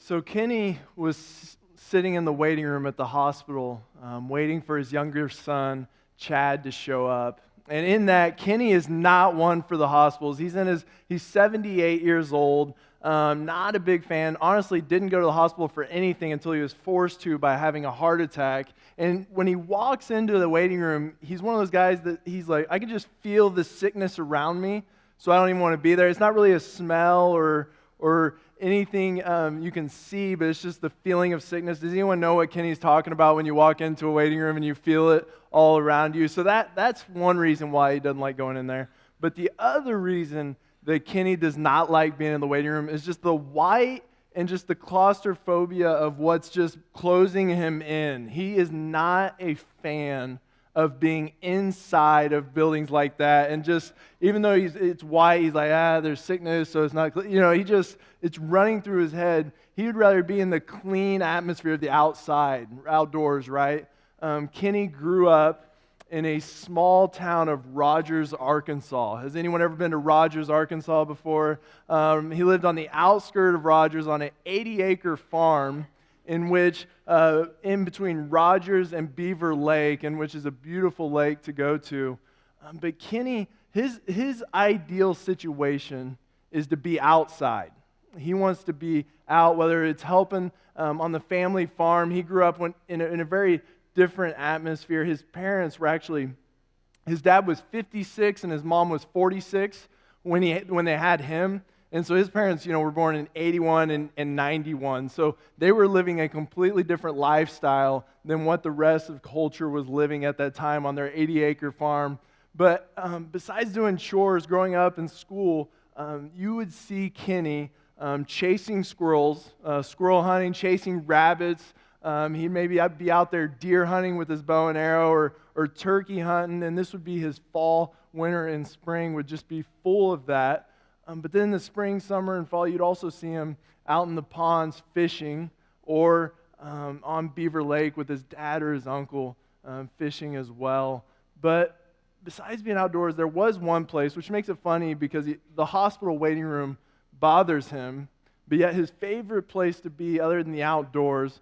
So Kenny was sitting in the waiting room at the hospital, waiting for his younger son, Chad, to show up. And in that, Kenny is not one for the hospitals. He's 78 years old, not a big fan. Honestly, didn't go to the hospital for anything until he was forced to by having a heart attack. And when he walks into the waiting room, he's one of those guys that he's like, I can just feel the sickness around me, so I don't even want to be there. It's not really a smell or anything you can see, but it's just the feeling of sickness. Does anyone know what Kenny's talking about when you walk into a waiting room and you feel it all around you? So that's one reason why he doesn't like going in there. But the other reason that Kenny does not like being in the waiting room is just the white and just the claustrophobia of what's just closing him in. He is not a fan of being inside of buildings like that, and just even though it's white, he's like, there's sickness, so it's not, it's running through his head. He would rather be in the clean atmosphere of the outside, outdoors, right? Kenny grew up in a small town of Rogers, Arkansas. Has anyone ever been to Rogers, Arkansas before? He lived on the outskirts of Rogers on an 80-acre farm in which, in between Rogers and Beaver Lake, and which is a beautiful lake to go to. But Kenny, his ideal situation is to be outside. He wants to be out, whether it's helping on the family farm. He grew up in a very different atmosphere. His parents were his dad was 56 and his mom was 46 when they had him. And so his parents, were born in 81 and 91. So they were living a completely different lifestyle than what the rest of culture was living at that time on their 80-acre farm. But besides doing chores, growing up in school, you would see Kenny chasing squirrels, squirrel hunting, chasing rabbits. He'd maybe be out there deer hunting with his bow and arrow or turkey hunting. And this would be his fall, winter, and spring would just be full of that. But then in the spring, summer, and fall, you'd also see him out in the ponds fishing or on Beaver Lake with his dad or his uncle fishing as well. But besides being outdoors, there was one place, which makes it funny because the hospital waiting room bothers him, but yet his favorite place to be other than the outdoors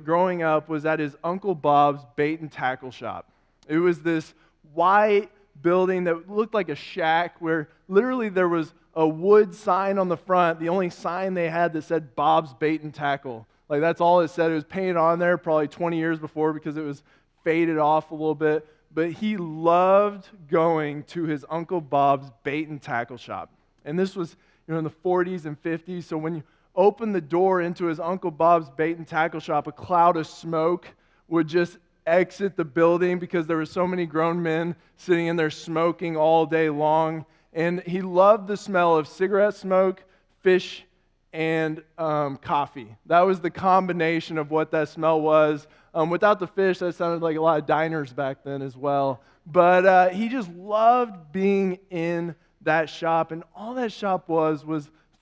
growing up was at his Uncle Bob's bait and tackle shop. It was this white building that looked like a shack where literally there was a wood sign on the front, the only sign they had that said Bob's Bait and Tackle. Like that's all it said. It was painted on there probably 20 years before because it was faded off a little bit. But he loved going to his Uncle Bob's Bait and Tackle shop. And this was in the 40s and 50s. So when you opened the door into his Uncle Bob's Bait and Tackle shop, a cloud of smoke would just exit the building because there were so many grown men sitting in there smoking all day long. And he loved the smell of cigarette smoke, fish, and coffee. That was the combination of what that smell was. Without the fish, that sounded like a lot of diners back then as well. But he just loved being in that shop. And all that shop was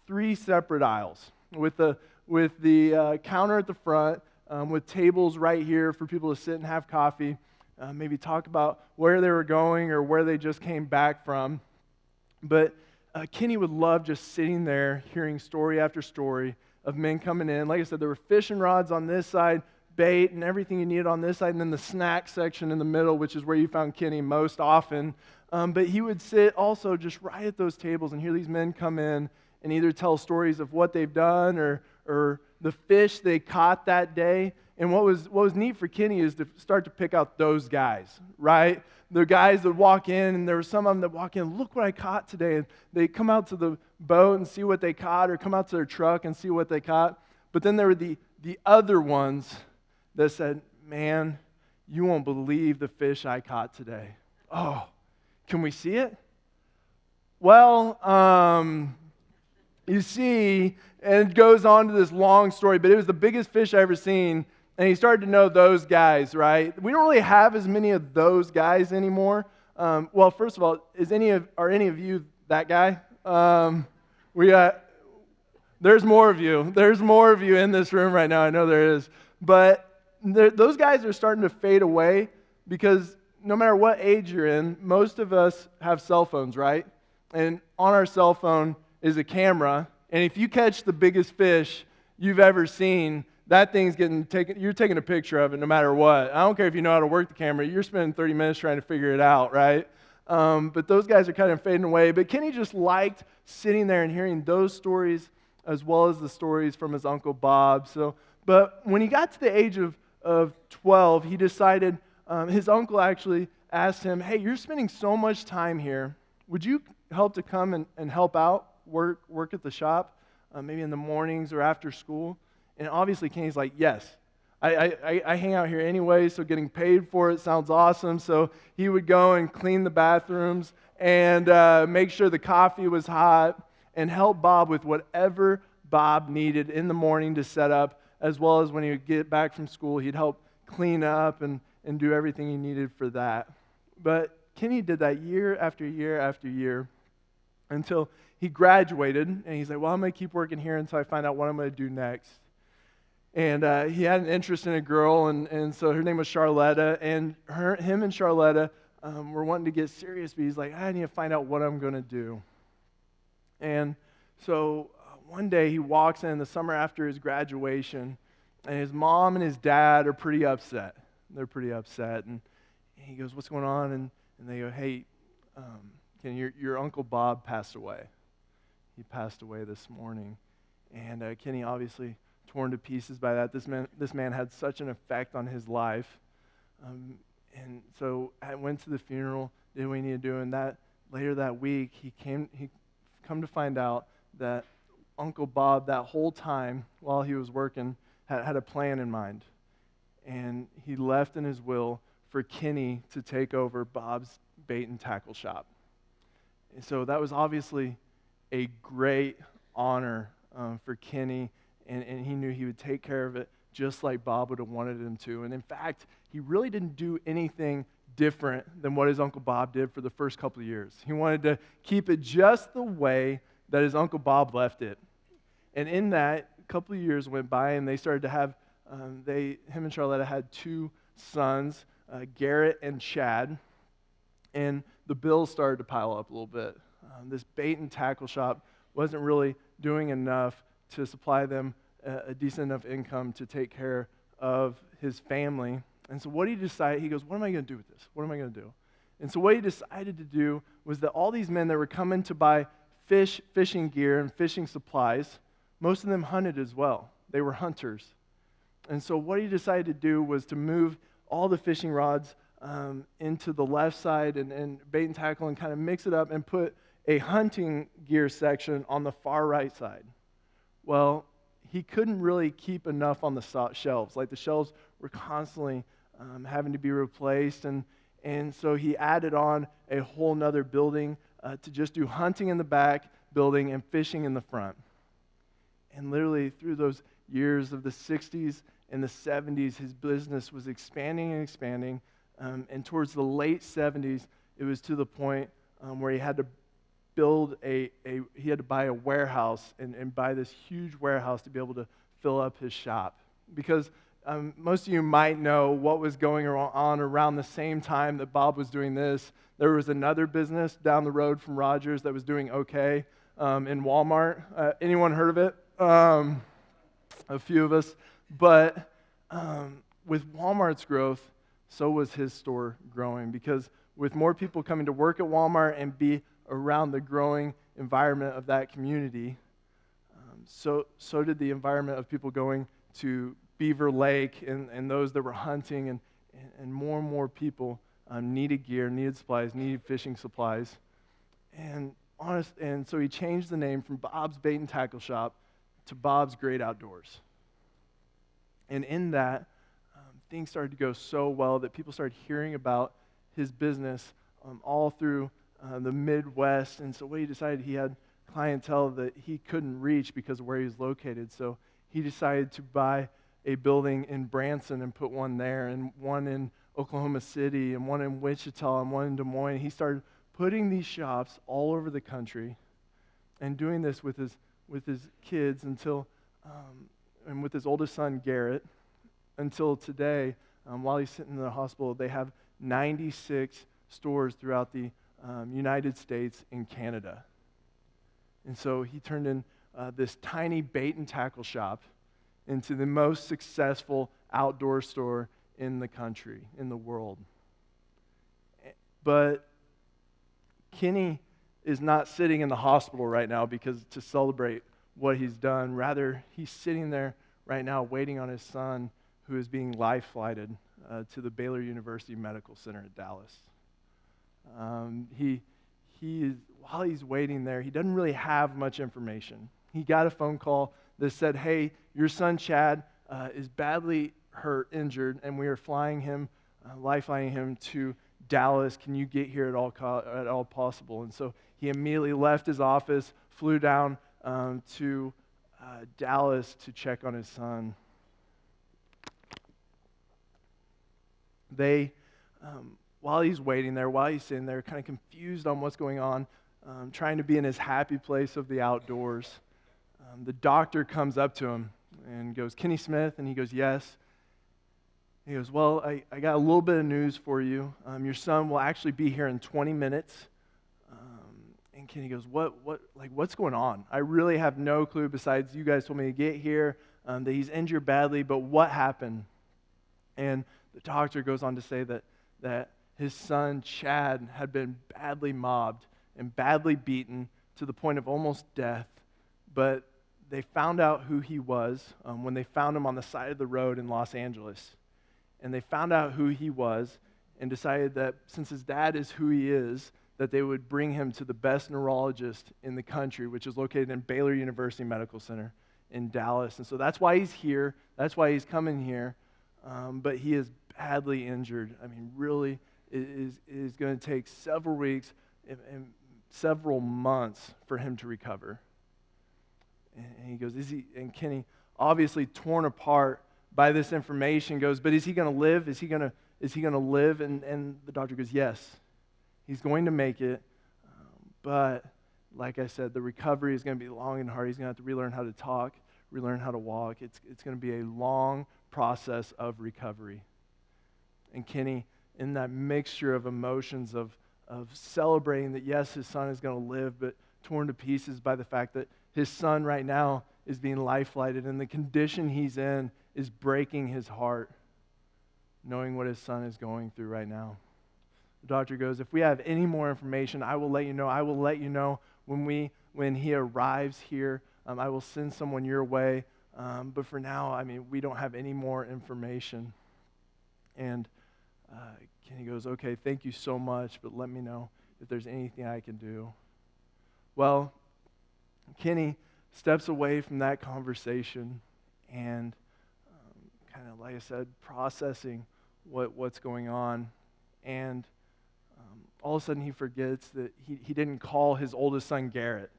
3 separate aisles with the counter at the front, with tables right here for people to sit and have coffee, maybe talk about where they were going or where they just came back from. But Kenny would love just sitting there, hearing story after story of men coming in. Like I said, there were fishing rods on this side, bait and everything you needed on this side, and then the snack section in the middle, which is where you found Kenny most often. But he would sit also just right at those tables and hear these men come in and either tell stories of what they've done or the fish they caught that day. And what was neat for Kenny is to start to pick out those guys, right? The guys that walk in, and there were some of them that walk in, look what I caught today. And they come out to the boat and see what they caught, or come out to their truck and see what they caught. But then there were the other ones that said, man, you won't believe the fish I caught today. Oh, can we see it? Well, you see, and it goes on to this long story, but it was the biggest fish I ever seen, and he started to know those guys, right? We don't really have as many of those guys anymore. Well, first of all, are any of you that guy? We got, there's more of you. There's more of you in this room right now. I know there is. But those guys are starting to fade away because no matter what age you're in, most of us have cell phones, right? And on our cell phone is a camera, and if you catch the biggest fish you've ever seen, that thing's getting taken, you're taking a picture of it no matter what. I don't care if you know how to work the camera, you're spending 30 minutes trying to figure it out, right? But those guys are kind of fading away. But Kenny just liked sitting there and hearing those stories as well as the stories from his Uncle Bob. But when he got to the age of 12, he decided, his uncle actually asked him, hey, you're spending so much time here. Would you help to come and help out, work at the shop, maybe in the mornings or after school? And obviously Kenny's like, yes. I hang out here anyway, so getting paid for it sounds awesome. So he would go and clean the bathrooms and make sure the coffee was hot and help Bob with whatever Bob needed in the morning to set up, as well as when he would get back from school, he'd help clean up and do everything he needed for that. But Kenny did that year after year after year until he graduated, and he's like, well, I'm going to keep working here until I find out what I'm going to do next. And he had an interest in a girl, and so her name was Charlotta, and him and Charlotta were wanting to get serious, but he's like, I need to find out what I'm going to do. And so one day he walks in the summer after his graduation, and his mom and his dad are pretty upset. They're pretty upset, and he goes, what's going on? And they go, hey, Kenny, your Uncle Bob passed away. He passed away this morning. And Kenny obviously torn to pieces by that. This man had such an effect on his life. And so I went to the funeral, did what he needed to do, and later that week, he come to find out that Uncle Bob, that whole time while he was working, had a plan in mind. And he left in his will for Kenny to take over Bob's bait and tackle shop. And so that was obviously a great honor for Kenny, and he knew he would take care of it just like Bob would have wanted him to. And in fact, he really didn't do anything different than what his Uncle Bob did for the first couple of years. He wanted to keep it just the way that his Uncle Bob left it. And in that, a couple of years went by, and they started to have, him and Charlotta had two sons, Garrett and Chad, and the bills started to pile up a little bit. This bait and tackle shop wasn't really doing enough to supply them a decent enough income to take care of his family. And so what he decided, he goes, what am I going to do with this? What am I going to do? And so what he decided to do was that all these men that were coming to buy fishing gear and fishing supplies, most of them hunted as well. They were hunters. And so what he decided to do was to move all the fishing rods into the left side and bait and tackle and kind of mix it up and put a hunting gear section on the far right side. Well, he couldn't really keep enough on the shelves. Like the shelves were constantly having to be replaced. And so he added on a whole nother building to just do hunting in the back building and fishing in the front. And literally through those years of the 60s and the 70s, his business was expanding and expanding. And towards the late 70s, it was to the point where he had to he had to buy a warehouse and buy this huge warehouse to be able to fill up his shop. Because most of you might know what was going on around the same time that Bob was doing this. There was another business down the road from Rogers that was doing okay in Walmart. Anyone heard of it? A few of us. But with Walmart's growth, so was his store growing. Because with more people coming to work at Walmart and be around the growing environment of that community, so did the environment of people going to Beaver Lake and those that were hunting, and more people needed gear, needed supplies, needed fishing supplies. And so he changed the name from Bob's Bait and Tackle Shop to Bob's Great Outdoors. And in that, things started to go so well that people started hearing about his business all through the Midwest. And so what he decided, he had clientele that he couldn't reach because of where he was located. So he decided to buy a building in Branson and put one there, and one in Oklahoma City, and one in Wichita, and one in Des Moines. He started putting these shops all over the country and doing this with his kids until, and with his oldest son, Garrett, until today, while he's sitting in the hospital, they have 96 stores throughout the United States and Canada. And so he turned in this tiny bait and tackle shop into the most successful outdoor store in the country, in the world. But Kenny is not sitting in the hospital right now because to celebrate what he's done. Rather, he's sitting there right now waiting on his son, who is being life flighted to the Baylor University Medical Center at Dallas. He is, while he's waiting there, he doesn't really have much information. He got a phone call that said, "Hey, your son Chad is badly hurt, injured, and we are flying him, life-flying him to Dallas. Can you get here at all possible?" And so he immediately left his office, flew down to Dallas to check on his son. They, while he's waiting there, while he's sitting there, kind of confused on what's going on, trying to be in his happy place of the outdoors, the doctor comes up to him and goes, "Kenny Smith?" And he goes, "Yes." He goes, "Well, I got a little bit of news for you. Your son will actually be here in 20 minutes. And Kenny goes, what's going on? I really have no clue besides you guys told me to get here, that he's injured badly, but what happened?" And the doctor goes on to say that his son, Chad, had been badly mobbed and badly beaten to the point of almost death, but they found out who he was when they found him on the side of the road in Los Angeles. And they found out who he was and decided that since his dad is who he is, that they would bring him to the best neurologist in the country, which is located in Baylor University Medical Center in Dallas. And so that's why he's here. That's why he's coming here. But he is badly injured. I mean, really, it is going to take several weeks and several months for him to recover. And he goes, and Kenny, obviously torn apart by this information, goes, "But is he going to live? Is he going to live?" And the doctor goes, "Yes, he's going to make it." But like I said, the recovery is going to be long and hard. He's going to have to relearn how to talk, relearn how to walk. It's going to be a long process of recovery. And Kenny, in that mixture of emotions of celebrating that, yes, his son is going to live, but torn to pieces by the fact that his son right now is being life-flighted, and the condition he's in is breaking his heart, knowing what his son is going through right now. The doctor goes, "If we have any more information, I will let you know. I will let you know when he arrives here. I will send someone your way. But for now, I mean, we don't have any more information." And Kenny goes, "Okay, thank you so much, but let me know if there's anything I can do." Well, Kenny steps away from that conversation and kind of, like I said, processing what's going on. And all of a sudden he forgets that he didn't call his oldest son, Garrett,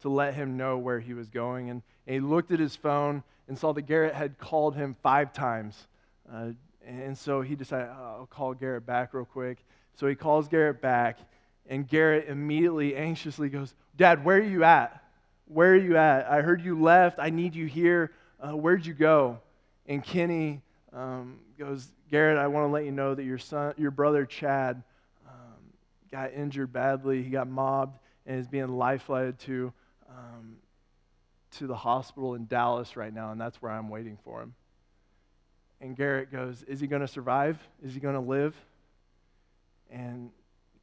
to let him know where he was going. And he looked at his phone and saw that Garrett had called him 5 times. And so he decided, I'll call Garrett back real quick. So he calls Garrett back, and Garrett immediately, anxiously goes, "Dad, where are you at? Where are you at? I heard you left. I need you here. Where'd you go?" And Kenny goes, "Garrett, I want to let you know that your brother Chad, got injured badly. He got mobbed and is being life-flighted to the hospital in Dallas right now, and that's where I'm waiting for him." And Garrett goes, "Is he going to survive? Is he going to live?" And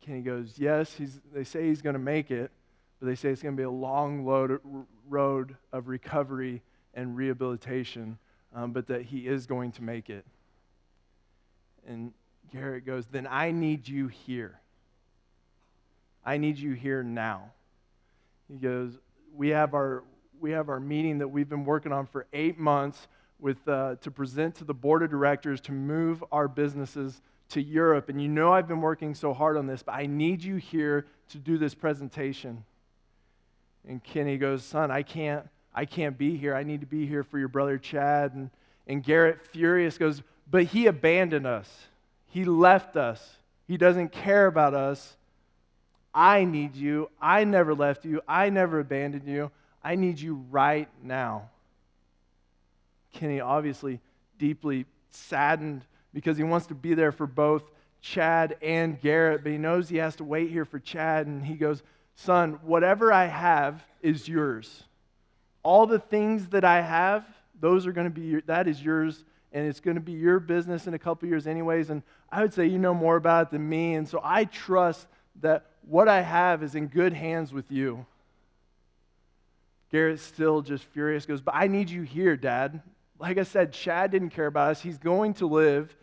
Kenny goes, "Yes, they say he's going to make it, but they say it's going to be a long road of recovery and rehabilitation, but that he is going to make it." And Garrett goes, "Then I need you here. I need you here now." He goes, we have our meeting that we've been working on for 8 months to present to the board of directors to move our businesses to Europe. And you know I've been working so hard on this, but I need you here to do this presentation. And Kenny goes, son, I can't be here. I need to be here for your brother Chad. And Garrett, furious, goes, but he abandoned us. He left us. He doesn't care about us. I need you. I never left you. I never abandoned you. I need you right now. Kenny obviously deeply saddened because he wants to be there for both Chad and Garrett, but he knows he has to wait here for Chad, and he goes, son, whatever I have is yours. All the things that I have, those are going to be that is yours, and it's going to be your business in a couple years anyways, and I would say you know more about it than me, and so I trust that what I have is in good hands with you. Garrett's still just furious, goes, but I need you here, Dad. Like I said, Chad didn't care about us. He's going to live.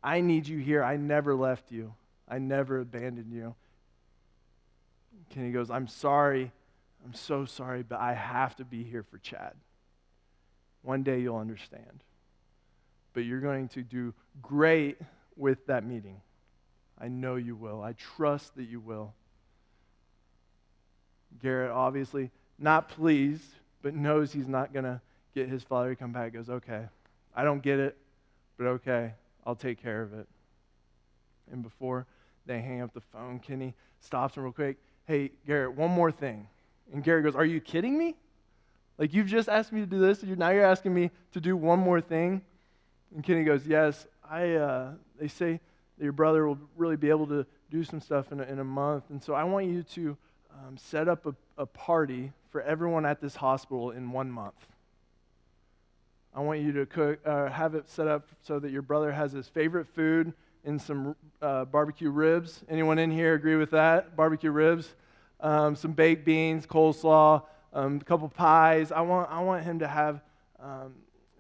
I need you here. I never left you. I never abandoned you. Kenny goes, I'm sorry. I'm so sorry, but I have to be here for Chad. One day you'll understand. But you're going to do great with that meeting. I know you will. I trust that you will. Garrett, obviously not pleased, but knows he's not going to get his father to come back. Goes, okay, I don't get it, but okay, I'll take care of it. And before they hang up the phone, Kenny stops him real quick. Hey, Garrett, one more thing. And Garrett goes, are you kidding me? Like, you've just asked me to do this, and now you're asking me to do one more thing? And Kenny goes, yes, they say that your brother will really be able to do some stuff in a month, and so I want you to set up a party for everyone at this hospital in 1 month. I want you to cook, have it set up so that your brother has his favorite food and some barbecue ribs. Anyone in here agree with that? Barbecue ribs, some baked beans, coleslaw, a couple pies. I want him to have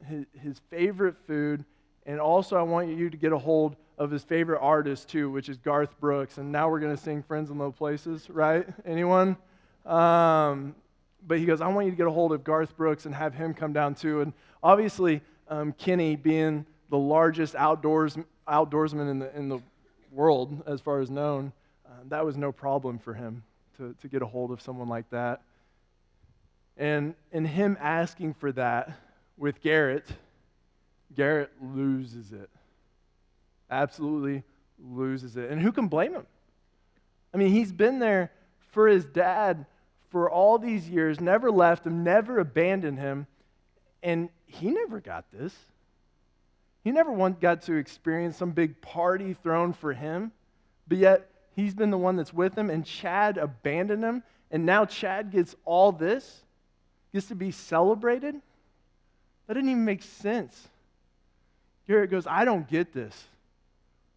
his favorite food, and also I want you to get a hold of his favorite artist too, which is Garth Brooks. And now we're going to sing Friends in Low Places, right? Anyone? But he goes, I want you to get a hold of Garth Brooks and have him come down too. And obviously, Kenny, being the largest outdoorsman in the world, as far as known, that was no problem for him to get a hold of someone like that. And in him asking for that with Garrett loses it. Absolutely loses it. And who can blame him? I mean, he's been there for his dad for all these years, never left him, never abandoned him, and he never got this. He never got to experience some big party thrown for him, but yet he's been the one that's with him, and Chad abandoned him, and now Chad gets all this, gets to be celebrated? That didn't even make sense. Garrett goes, I don't get this.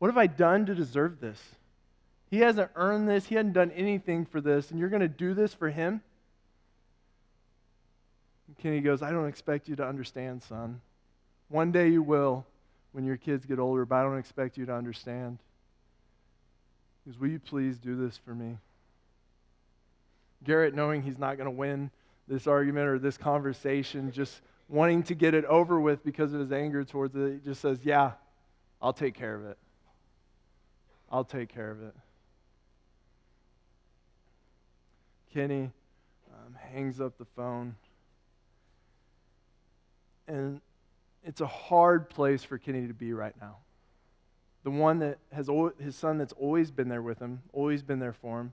What have I done to deserve this? He hasn't earned this. He hasn't done anything for this, and you're going to do this for him? And Kenny goes, I don't expect you to understand, son. One day you will when your kids get older, but I don't expect you to understand. He goes, will you please do this for me? Garrett, knowing he's not going to win this argument or this conversation, just wanting to get it over with because of his anger towards it, he just says, yeah, I'll take care of it. I'll take care of it. Kenny hangs up the phone. And it's a hard place for Kenny to be right now. The one that has his son that's always been there with him, always been there for him,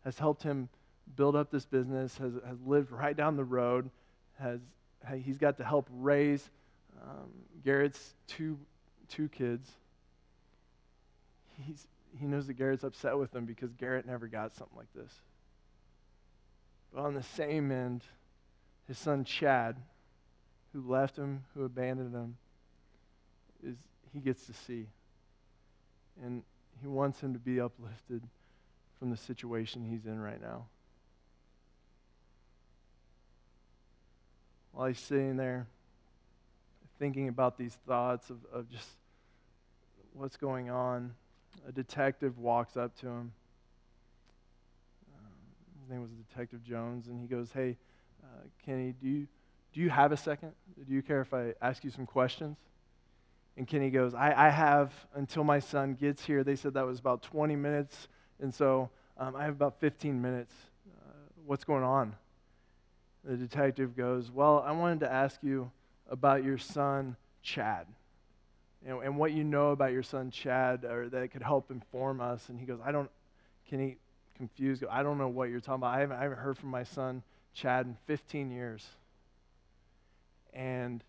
has helped him build up this business, has lived right down the road, he's got to help raise Garrett's two kids. He knows that Garrett's upset with him because Garrett never got something like this. But on the same end, his son Chad, who left him, who abandoned him, he gets to see. And he wants him to be uplifted from the situation he's in right now. While he's sitting there thinking about these thoughts of just what's going on, a detective walks up to him. His name was Detective Jones, and he goes, hey, Kenny, do you have a second? Do you care if I ask you some questions? And Kenny goes, I have until my son gets here. They said that was about 20 minutes, and so I have about 15 minutes. What's going on? The detective goes, well, I wanted to ask you about your son, Chad, and what you know about your son, Chad, or that could help inform us. And he goes, Kenny, confused, I don't know what you're talking about. I haven't heard from my son, Chad, in 15 years. And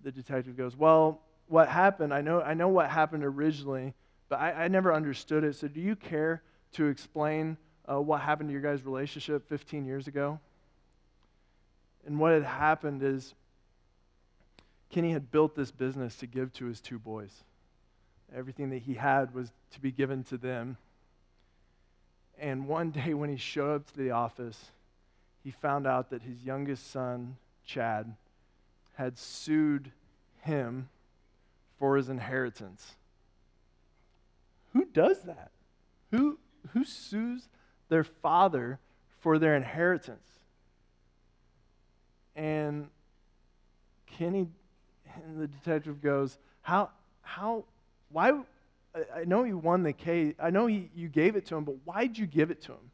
the detective goes, well, what happened, I know what happened originally, but I never understood it. So do you care to explain what happened to your guys' relationship 15 years ago? And what had happened is Kenny had built this business to give to his two boys. Everything that he had was to be given to them. And one day when he showed up to the office, he found out that his youngest son, Chad, had sued him for his inheritance. Who does that? Who sues their father for their inheritance? And Kenny, and the detective goes, why, I know you won the case, I know you gave it to him, but why'd you give it to him?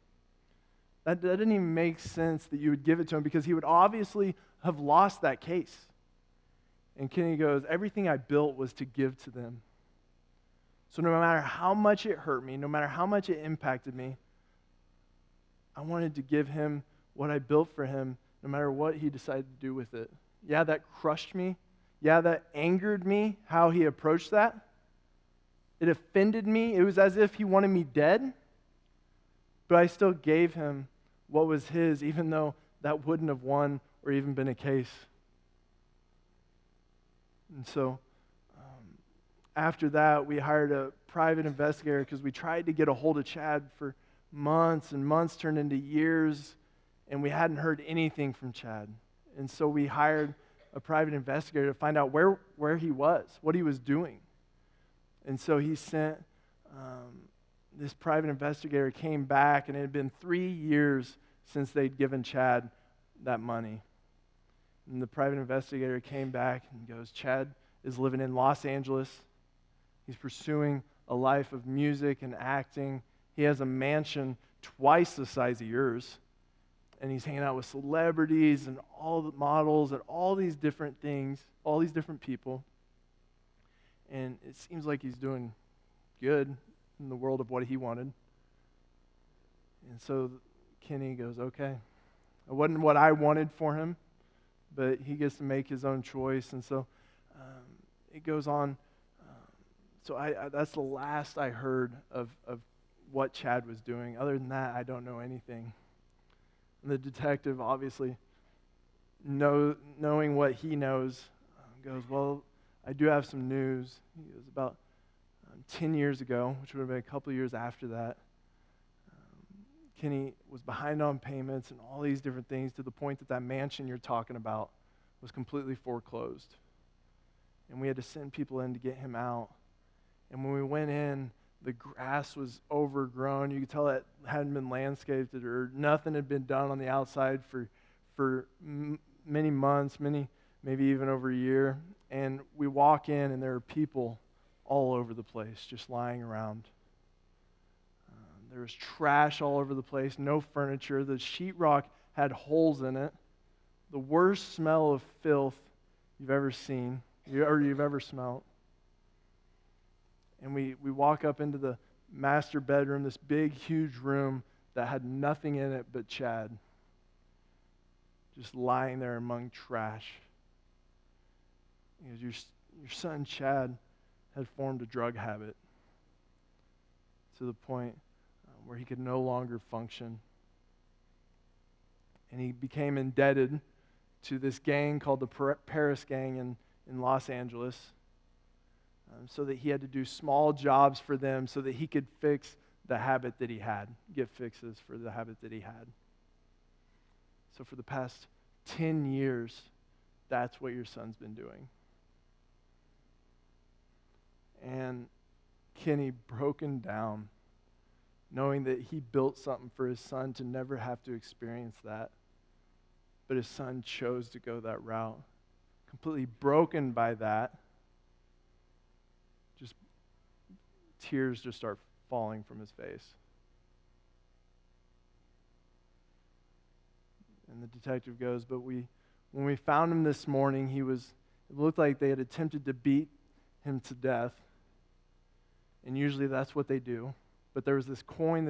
That didn't even make sense that you would give it to him, because he would obviously have lost that case. And Kenny goes, everything I built was to give to them. So no matter how much it hurt me, no matter how much it impacted me, I wanted to give him what I built for him, no matter what he decided to do with it. Yeah, that crushed me. Yeah, that angered me, how he approached that. It offended me. It was as if he wanted me dead. But I still gave him what was his, even though that wouldn't have won or even been a case. And so after that, we hired a private investigator because we tried to get a hold of Chad for months, and months turned into years, and we hadn't heard anything from Chad. And so we hired a private investigator to find out where he was, what he was doing. And so he sent, this private investigator came back, and it had been 3 years since they'd given Chad that money. And the private investigator came back and goes, Chad is living in Los Angeles. He's pursuing a life of music and acting. He has a mansion twice the size of yours. And he's hanging out with celebrities and all the models and all these different things, all these different people. And it seems like he's doing good in the world of what he wanted. And so Kenny goes, okay, it wasn't what I wanted for him, but he gets to make his own choice. And so it goes on. So that's the last I heard of what Chad was doing. Other than that, I don't know anything. And the detective, obviously, knowing what he knows, goes, well, I do have some news. He goes, about 10 years ago, which would have been a couple of years after that, Kenny was behind on payments and all these different things, to the point that mansion you're talking about was completely foreclosed. And we had to send people in to get him out. And when we went in, the grass was overgrown. You could tell it hadn't been landscaped, or nothing had been done on the outside for many months, maybe even over a year. And we walk in, and there are people all over the place, just lying around. There was trash all over the place, no furniture. The sheetrock had holes in it. The worst smell of filth you've ever seen, or you've ever smelled. And we walk up into the master bedroom, this big, huge room that had nothing in it but Chad, just lying there among trash. Your son Chad had formed a drug habit to the point where he could no longer function. And he became indebted to this gang called the Paris Gang in Los Angeles, so that he had to do small jobs for them so that he could fix the habit that he had, get fixes for the habit that he had. So for the past 10 years, that's what your son's been doing. And Kenny, broken down, knowing that he built something for his son to never have to experience that, but his son chose to go that route. Completely broken by that, tears just start falling from his face. And the detective goes, but when we found him this morning, it looked like they had attempted to beat him to death. And usually that's what they do. But there's this coin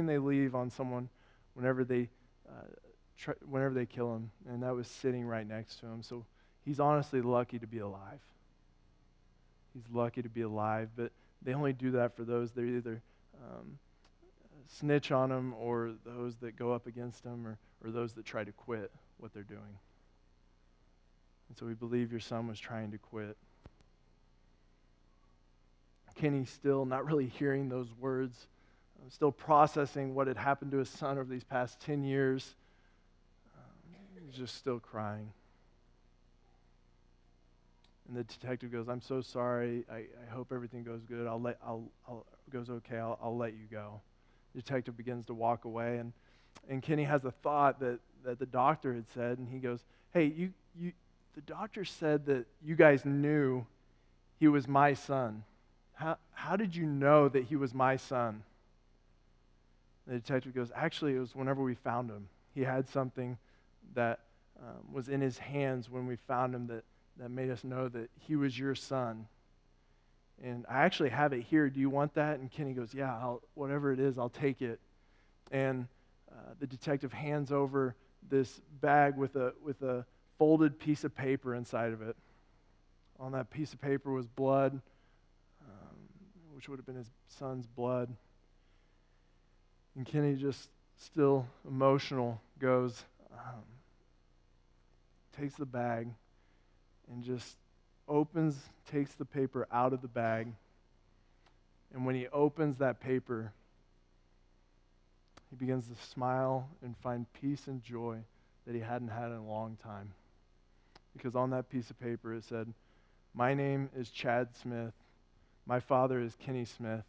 they leave on someone whenever they kill him, and that was sitting right next to him. So he's honestly lucky to be alive. He's lucky to be alive, but they only do that for those that either snitch on him, or those that go up against him, or those that try to quit what they're doing. And so we believe your son was trying to quit. Kenny's still not really hearing those words, still processing what had happened to his son over these past 10 years. He's just still crying. And the detective goes, I'm so sorry. I hope everything goes good. Goes okay. I'll let you go. The detective begins to walk away, and Kenny has a thought that the doctor had said, and he goes, hey, the doctor said that you guys knew he was my son. How did you know that he was my son? The detective goes, actually, it was whenever we found him. He had something that was in his hands when we found him that made us know that he was your son. And I actually have it here. Do you want that? And Kenny goes, yeah, whatever it is, I'll take it. And the detective hands over this bag with a folded piece of paper inside of it. On that piece of paper was blood, which would have been his son's blood. And Kenny, just still emotional, goes, takes the bag and just takes the paper out of the bag. And when he opens that paper, he begins to smile and find peace and joy that he hadn't had in a long time. Because on that piece of paper it said, my name is Chad Smith. My father is Kenny Smith.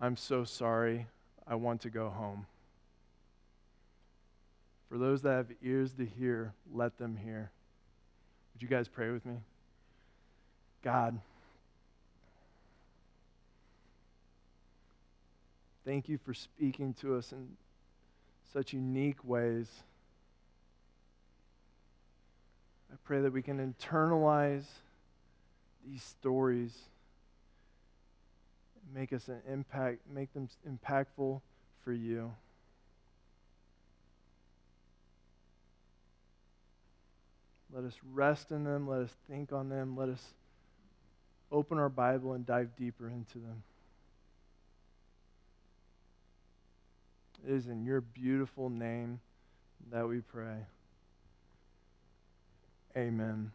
I'm so sorry. I want to go home. For those that have ears to hear, let them hear. Would you guys pray with me? God, thank you for speaking to us in such unique ways. I pray that we can internalize these stories and make them impactful for you. Let us rest in them. Let us think on them. Let us open our Bible and dive deeper into them. It is in your beautiful name that we pray. Amen.